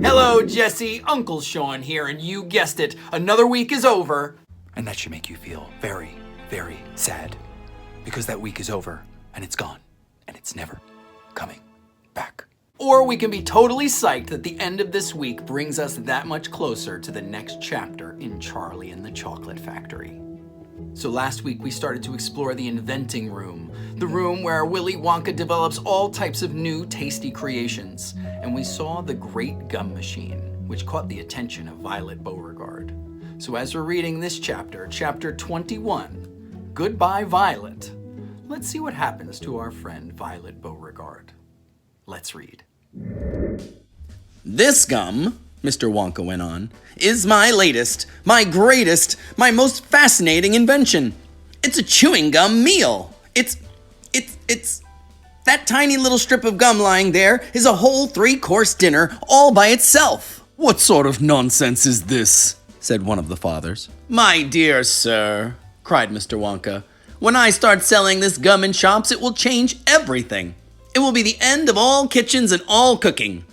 Hello, Jesse. Uncle Sean here, and you guessed it, another week is over. And that should make you feel very, very sad. Because that week is over, and it's gone, and it's never coming back. Or we can be totally psyched that the end of this week brings us that much closer to the next chapter in Charlie and the Chocolate Factory. So last week we started to explore the inventing room, the room where Willy Wonka develops all types of new tasty creations, and we saw the Great Gum Machine, which caught the attention of Violet Beauregard. So as we're reading this chapter, chapter 21, Goodbye Violet, let's see what happens to our friend Violet Beauregard. Let's read. This gum, Mr. Wonka went on, is my latest, my greatest, my most fascinating invention. It's a chewing gum meal. It's that tiny little strip of gum lying there is a whole 3-course dinner all by itself. What sort of nonsense is this? Said one of the fathers. My dear sir, cried Mr. Wonka, when I start selling this gum in shops, it will change everything. It will be the end of all kitchens and all cooking.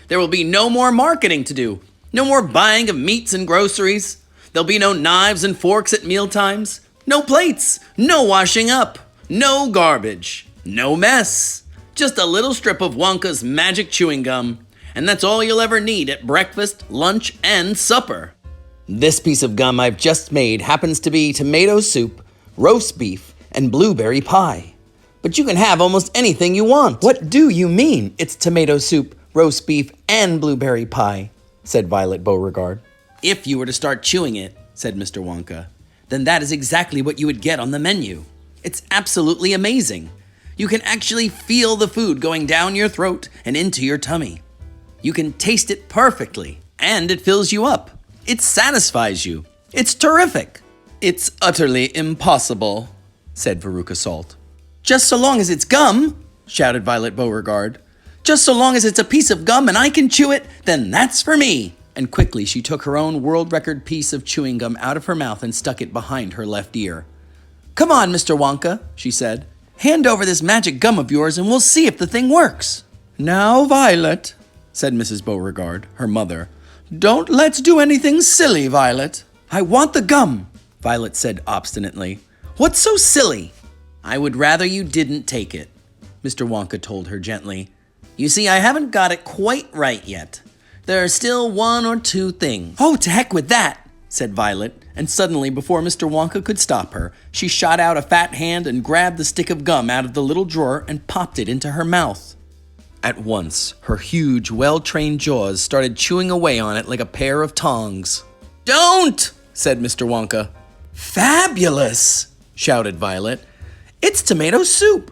There will be no more marketing to do, no more buying of meats and groceries. There'll be no knives and forks at mealtimes, no plates, no washing up, no garbage, no mess. Just a little strip of Wonka's magic chewing gum, and that's all you'll ever need at breakfast, lunch, and supper. This piece of gum I've just made happens to be tomato soup, roast beef, and blueberry pie. But you can have almost anything you want. What do you mean it's tomato soup, roast beef, and blueberry pie? Said Violet Beauregard. If you were to start chewing it, said Mr. Wonka, then that is exactly what you would get on the menu. It's absolutely amazing. You can actually feel the food going down your throat and into your tummy. You can taste it perfectly, and it fills you up. It satisfies you. It's terrific. It's utterly impossible, said Veruca Salt. Just so long as it's gum, shouted Violet Beauregard. Just so long as it's a piece of gum and I can chew it, then that's for me. And quickly she took her own world record piece of chewing gum out of her mouth and stuck it behind her left ear. Come on, Mr. Wonka, she said. Hand over this magic gum of yours and we'll see if the thing works. Now, Violet, said Mrs. Beauregard, her mother, don't let's do anything silly, Violet. I want the gum, Violet said obstinately. What's so silly? I would rather you didn't take it, Mr. Wonka told her gently. You see, I haven't got it quite right yet. There are still 1 or 2 things. Oh, to heck with that, said Violet, and suddenly, before Mr. Wonka could stop her, she shot out a fat hand and grabbed the stick of gum out of the little drawer and popped it into her mouth. At once, her huge, well-trained jaws started chewing away on it like a pair of tongs. Don't, said Mr. Wonka. Fabulous, shouted Violet. It's tomato soup.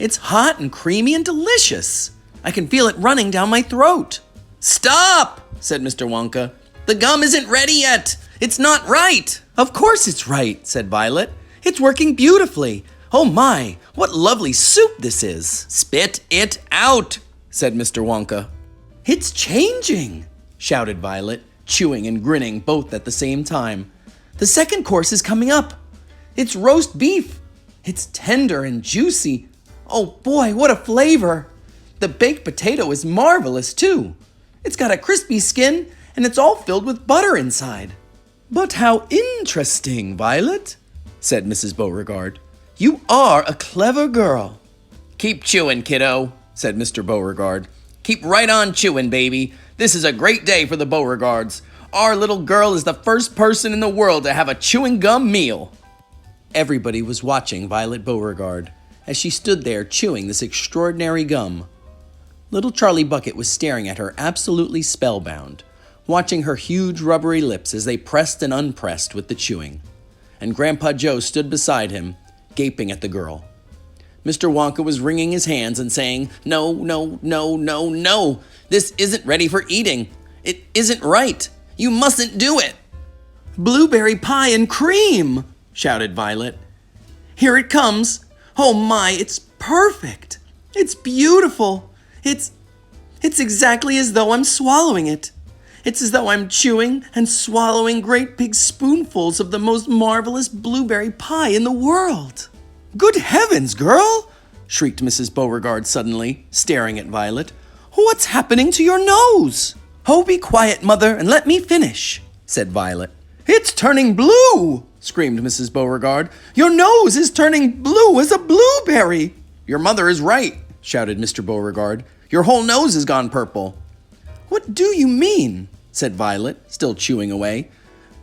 It's hot and creamy and delicious. I can feel it running down my throat. Stop, said Mr. Wonka. The gum isn't ready yet. It's not right. Of course it's right, said Violet. It's working beautifully. Oh my, what lovely soup this is. Spit it out, said Mr. Wonka. It's changing, shouted Violet, chewing and grinning both at the same time. The second course is coming up. It's roast beef. It's tender and juicy. Oh boy, what a flavor. The baked potato is marvelous too. It's got a crispy skin and it's all filled with butter inside. But how interesting, Violet, said Mrs. Beauregard. You are a clever girl. Keep chewing, kiddo, said Mr. Beauregard. Keep right on chewing, baby. This is a great day for the Beauregards. Our little girl is the first person in the world to have a chewing gum meal. Everybody was watching Violet Beauregard as she stood there chewing this extraordinary gum. Little Charlie Bucket was staring at her absolutely spellbound, watching her huge rubbery lips as they pressed and unpressed with the chewing. And Grandpa Joe stood beside him, gaping at the girl. Mr. Wonka was wringing his hands and saying, No, no, no, no, no. This isn't ready for eating. It isn't right. You mustn't do it. Blueberry pie and cream, shouted Violet. Here it comes. Oh my, it's perfect. It's beautiful. It's exactly as though I'm swallowing it. It's as though I'm chewing and swallowing great big spoonfuls of the most marvelous blueberry pie in the world. Good heavens, girl! Shrieked Mrs. Beauregard suddenly, staring at Violet. What's happening to your nose? Oh, be quiet, Mother, and let me finish, said Violet. It's turning blue, screamed Mrs. Beauregard. Your nose is turning blue as a blueberry. Your mother is right, shouted Mr. Beauregard. Your whole nose has gone purple. What do you mean? said Violet, still chewing away.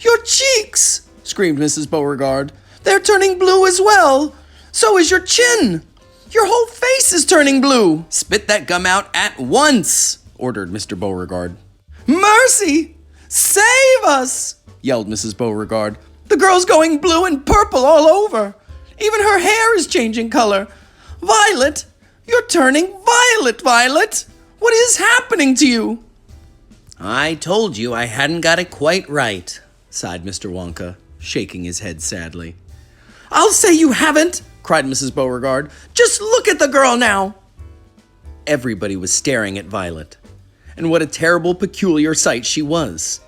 Your cheeks, screamed Mrs. Beauregard. They're turning blue as well. So is your chin. Your whole face is turning blue. Spit that gum out at once, ordered Mr. Beauregard. Mercy! Save us! yelled Mrs. Beauregard. The girl's going blue and purple all over. Even her hair is changing color. Violet, you're turning violet, Violet. What is happening to you? I told you I hadn't got it quite right, sighed Mr. Wonka, shaking his head sadly. I'll say you haven't, cried Mrs. Beauregard. Just look at the girl now. Everybody was staring at Violet. And what a terrible, peculiar sight she was.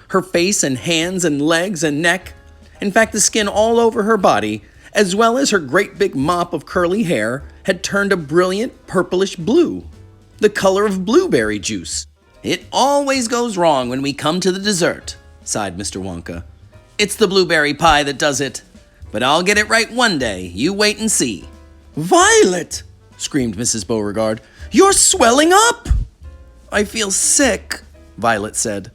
Her face and hands and legs and neck, in fact the skin all over her body, as well as her great big mop of curly hair, had turned a brilliant purplish blue, the color of blueberry juice. It always goes wrong when we come to the dessert, sighed Mr. Wonka. It's the blueberry pie that does it. But I'll get it right one day. You wait and see. Violet, screamed Mrs. Beauregard. You're swelling up. I feel sick, Violet said.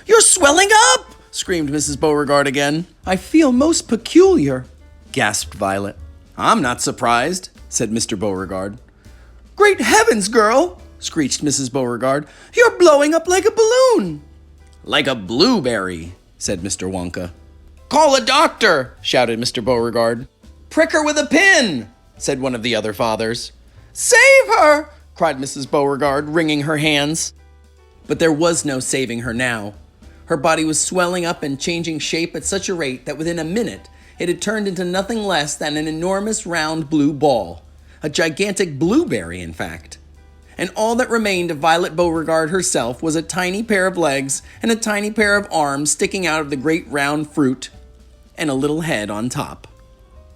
You're swelling up, screamed Mrs. Beauregard again. I feel most peculiar, gasped Violet. I'm not surprised, said Mr. Beauregard. Great heavens, girl, screeched Mrs. Beauregard. You're blowing up like a balloon. Like a blueberry, said Mr. Wonka. Call a doctor, shouted Mr. Beauregard. Prick her with a pin, said one of the other fathers. Save her, cried Mrs. Beauregard, wringing her hands. But there was no saving her now. Her body was swelling up and changing shape at such a rate that within a minute it had turned into nothing less than an enormous round blue ball. A gigantic blueberry, in fact. And all that remained of Violet Beauregard herself was a tiny pair of legs and a tiny pair of arms sticking out of the great round fruit, and a little head on top.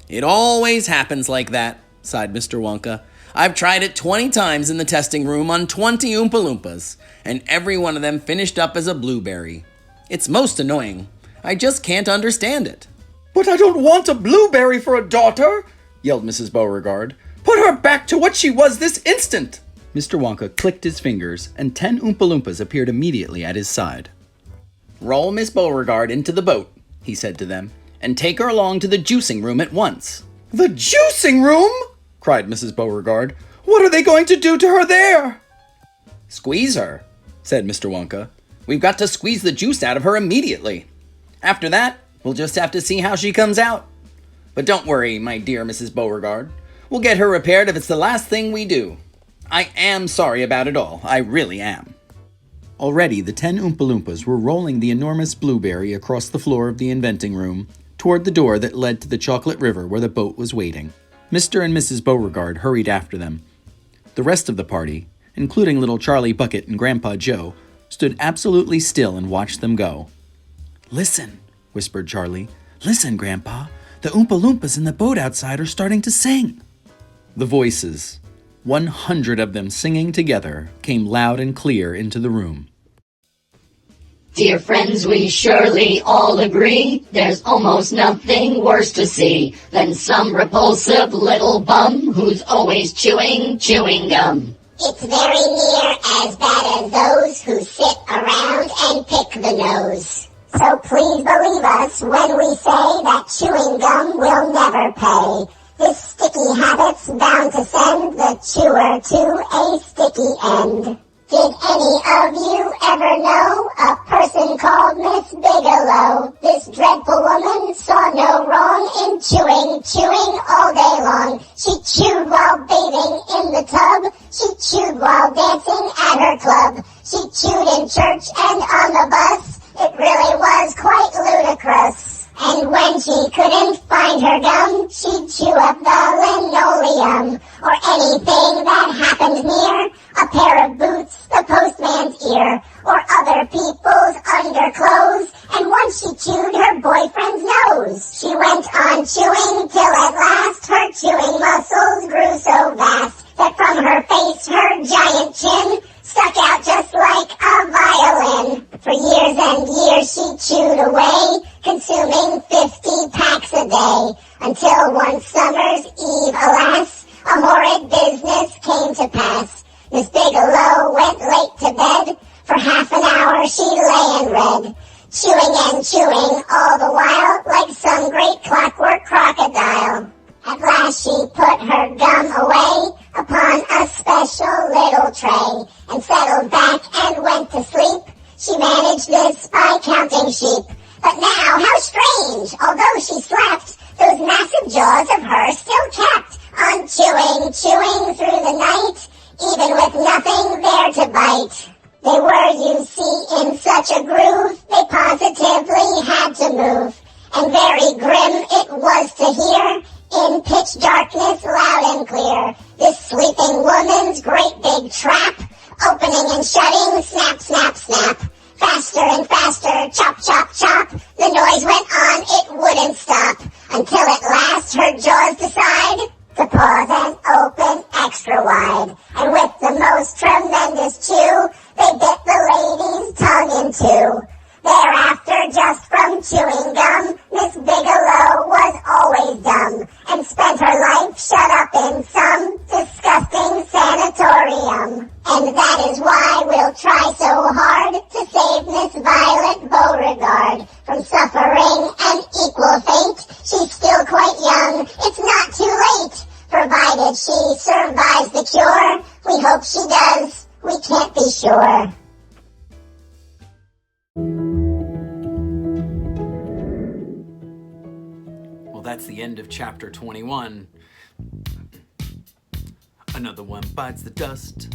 It always happens like that, sighed Mr. Wonka. I've tried it 20 times in the testing room on 20 Oompa Loompas, and every one of them finished up as a blueberry. It's most annoying. I just can't understand it. But I don't want a blueberry for a daughter, yelled Mrs. Beauregard. Put her back to what she was this instant. Mr. Wonka clicked his fingers, and 10 Oompa Loompas appeared immediately at his side. Roll Miss Beauregard into the boat, he said to them, and take her along to the juicing room at once. The juicing room? cried Mrs. Beauregard. What are they going to do to her there? Squeeze her, said Mr. Wonka. We've got to squeeze the juice out of her immediately. After that, we'll just have to see how she comes out. But don't worry, my dear Mrs. Beauregard. We'll get her repaired if it's the last thing we do. I am sorry about it all. I really am. Already, the 10 Oompa Loompas were rolling the enormous blueberry across the floor of the inventing room toward the door that led to the chocolate river where the boat was waiting. Mr. and Mrs. Beauregard hurried after them. The rest of the party, including little Charlie Bucket and Grandpa Joe, stood absolutely still and watched them go. Listen, whispered Charlie. Listen, Grandpa. The Oompa Loompas in the boat outside are starting to sing. The voices, 100 of them singing together, came loud and clear into the room. Dear friends, we surely all agree there's almost nothing worse to see than some repulsive little bum who's always chewing gum. It's very near as bad as those who sit around and pick the nose. So please believe us when we say that chewing gum will never pay. This sticky habit's bound to send the chewer to a sticky end. Did any of you ever know a person called Miss Bigelow? This dreadful woman saw no wrong in chewing all day long. She chewed while bathing in the tub. She chewed while dancing at her club. She chewed in church and on the bus. It really was quite ludicrous. And when she couldn't find her gum, she'd chew up the linoleum, or anything that happened near, a pair of boots, the postman's ear, or other people's underclothes, and once she chewed her boyfriend's nose. She went on chewing till at last her chewing muscles grew so vast that from her face her giant chin stuck out just like a violin. away, consuming 50 packs a day. Until one summer's eve, alas, a horrid business came to pass. Miss Bigelow went late to bed. For half an hour she lay and read, chewing and chewing all the while like some great clockwork crocodile. At last she put her gum away upon a special little tray and settled back and went to sleep. She managed this by counting sheep. But now, how strange! Although she slept, those massive jaws of hers still kept on chewing, chewing through the night, even with nothing there to bite. They were, you see, in such a groove, they positively had to move. And very grim it was to hear, in pitch darkness loud and clear, this sleeping woman's great big trap, opening and shutting, snap, snap, snap. Faster and faster, chop, chop, chop, the noise went on, it wouldn't stop, until at last her jaws decide to pause and open extra wide. And with the most tremendous chew, they bit the lady's tongue in two. Thereafter, just from chewing gum, Miss Bigelow was always dumb, and spent her life shut up in some disgusting sanatorium. And that is why we'll try so hard to save Miss Violet Beauregard from suffering an equal fate. She's still quite young, it's not too late, provided she survives the cure. We hope she does, we can't be sure. Well, that's the end of chapter 21. Another one bites the dust.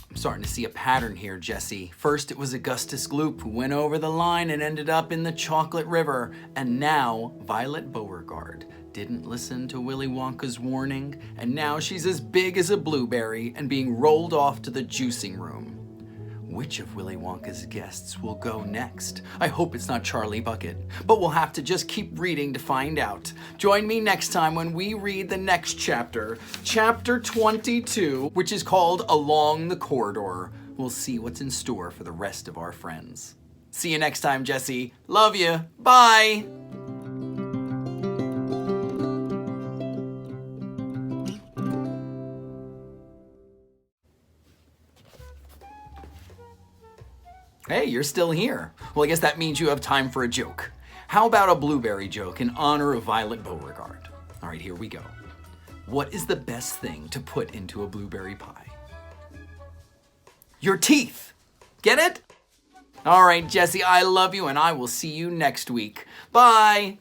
I'm starting to see a pattern here, Jesse. First it was Augustus Gloop who went over the line and ended up in the chocolate river. And now Violet Beauregard didn't listen to Willy Wonka's warning, and now she's as big as a blueberry and being rolled off to the juicing room. Which of Willy Wonka's guests will go next? I hope it's not Charlie Bucket, but we'll have to just keep reading to find out. Join me next time when we read the next chapter, chapter 22, which is called Along the Corridor. We'll see what's in store for the rest of our friends. See you next time, Jesse. Love you. Bye. Hey, you're still here. Well, I guess that means you have time for a joke. How about a blueberry joke in honor of Violet Beauregard? All right, here we go. What is the best thing to put into a blueberry pie? Your teeth. Get it? All right, Jesse, I love you, and I will see you next week. Bye.